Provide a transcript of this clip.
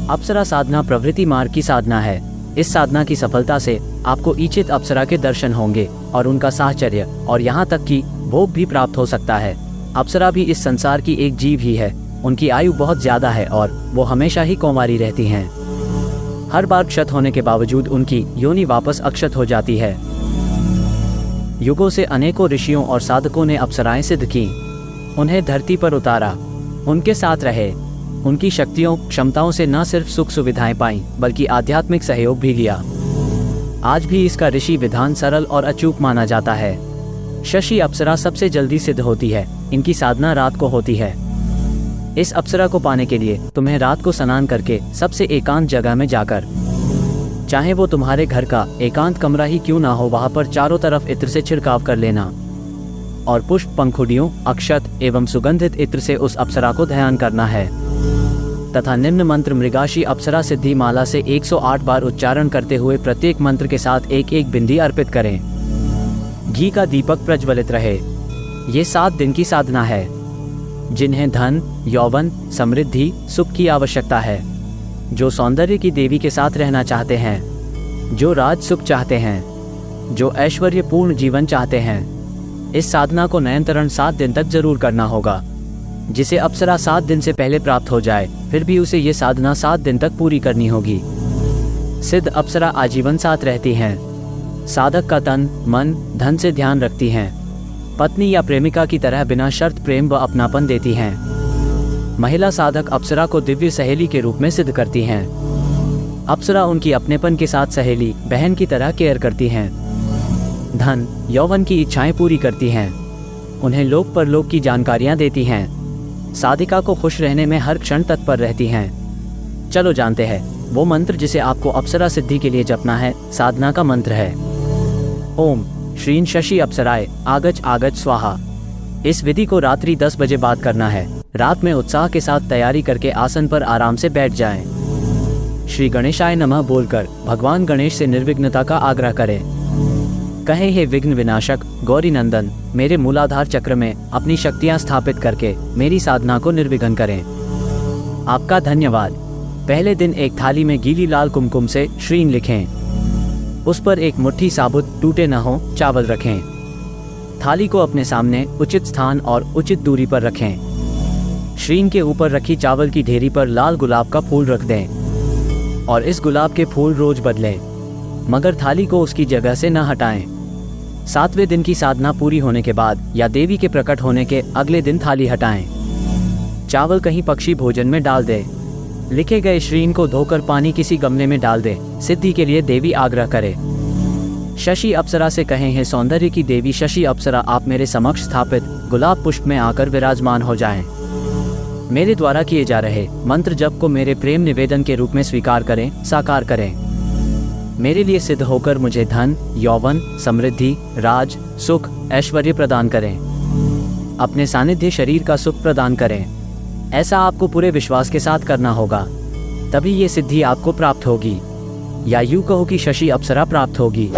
अप्सरा साधना प्रवृत्ति मार्ग की साधना है। इस साधना की सफलता से आपको इच्छित अप्सरा के दर्शन होंगे और उनका साहचर्य और यहाँ तक कि भोग भी प्राप्त हो सकता है। अप्सरा भी इस संसार की एक जीव ही है। उनकी आयु बहुत ज्यादा है और वो हमेशा ही कौमारी रहती हैं। हर बार क्षत होने के बावजूद उनकी योनि वापस अक्षत हो जाती है। युगों से अनेकों ऋषियों और साधकों ने अप्सराएं सिद्ध की, उन्हें धरती पर उतारा, उनके साथ रहे, उनकी शक्तियों क्षमताओं से न सिर्फ सुख सुविधाएं पाई बल्कि आध्यात्मिक सहयोग भी लिया। आज भी इसका ऋषि विधान सरल और अचूक माना जाता है। शशि अप्सरा सबसे जल्दी सिद्ध होती है। इनकी साधना रात को होती है। इस अप्सरा को पाने के लिए तुम्हें रात को स्नान करके सबसे एकांत जगह में जाकर, चाहे वो तुम्हारे घर का एकांत कमरा ही क्यों ना हो, वहां पर चारों तरफ इत्र से छिड़काव कर लेना और पुष्प, पंखुड़ियों, अक्षत एवं सुगंधित इत्र से उस अप्सरा को ध्यान करना है तथा निम्न मंत्र मृगाशी अप्सरा सिद्धि माला से 108 बार उच्चारण करते हुए प्रत्येक मंत्र के साथ एक एक बिंदी अर्पित करें। घी का दीपक प्रज्वलित रहे। ये 7 दिन की साधना है। जिन्हें धन, यौवन, समृद्धि, सुख की आवश्यकता है, जो सौंदर्य की देवी के साथ रहना चाहते हैं, जो राज सुख चाहते हैं, जो ऐश्वर्यपूर्ण जीवन चाहते हैं, इस साधना को निरंतर 7 दिन तक जरूर करना होगा। जिसे अप्सरा 7 दिन से पहले प्राप्त हो जाए फिर भी उसे ये साधना 7 दिन तक पूरी करनी होगी। सिद्ध अप्सरा आजीवन साथ रहती हैं। साधक का तन, मन, धन से ध्यान रखती हैं। पत्नी या प्रेमिका की तरह बिना शर्त प्रेम व अपनापन देती हैं। महिला साधक अप्सरा को दिव्य सहेली के रूप में सिद्ध करती हैं। अप्सरा उनकी अपनेपन के साथ सहेली, बहन की तरह केयर करती हैं। धन, यौवन की इच्छाएं पूरी करती हैं। उन्हें लोक परलोक की जानकारियां देती हैं। साधिका को खुश रहने में हर क्षण तत्पर रहती हैं। चलो जानते हैं वो मंत्र जिसे आपको अप्सरा सिद्धि के लिए जपना है। साधना का मंत्र है ओम श्रीं शशि अप्सराय आगच आगच स्वाहा। इस विधि को रात्रि 10 बजे बाद करना है। रात में उत्साह के साथ तैयारी करके आसन पर आराम से बैठ जाएं। श्री गणेशाय नमः बोलकर भगवान गणेश से निर्विघ्नता का आग्रह करें। कहें, हे विघ्न विनाशक गौरी नंदन, मेरे मूलाधार चक्र में अपनी शक्तियां स्थापित करके मेरी साधना को निर्विघ्न करें। आपका धन्यवाद। पहले दिन एक थाली में गीली लाल कुमकुम से श्रीं लिखें। उस पर एक मुट्ठी साबुत टूटे न हो चावल रखें। थाली को अपने सामने उचित स्थान और उचित दूरी पर रखें। श्रीं के ऊपर रखी चावल की ढेरी पर लाल गुलाब का फूल रख दें और इस गुलाब के फूल रोज बदलें, मगर थाली को उसकी जगह से न हटाएं। 7वें दिन की साधना पूरी होने के बाद या देवी के प्रकट होने के अगले दिन थाली हटाएं। चावल कहीं पक्षी भोजन में डाल दे। लिखे गए श्रीं को धोकर पानी किसी गमले में डाल दे। सिद्धि के लिए देवी आग्रह करे। शशि अप्सरा से कहें, हे सौंदर्य की देवी शशि अप्सरा, आप मेरे समक्ष स्थापित गुलाब पुष्प में आकर विराजमान हो जाएं। मेरे द्वारा किए जा रहे मंत्र जप को मेरे प्रेम निवेदन के रूप में स्वीकार करें, साकार करें। मेरे लिए सिद्ध होकर मुझे धन, यौवन, समृद्धि, राज, सुख, ऐश्वर्य प्रदान करें। अपने सानिध्य शरीर का सुख प्रदान करें। ऐसा आपको पूरे विश्वास के साथ करना होगा, तभी ये सिद्धि आपको प्राप्त होगी, या यूं कहो कि शशि अप्सरा प्राप्त होगी।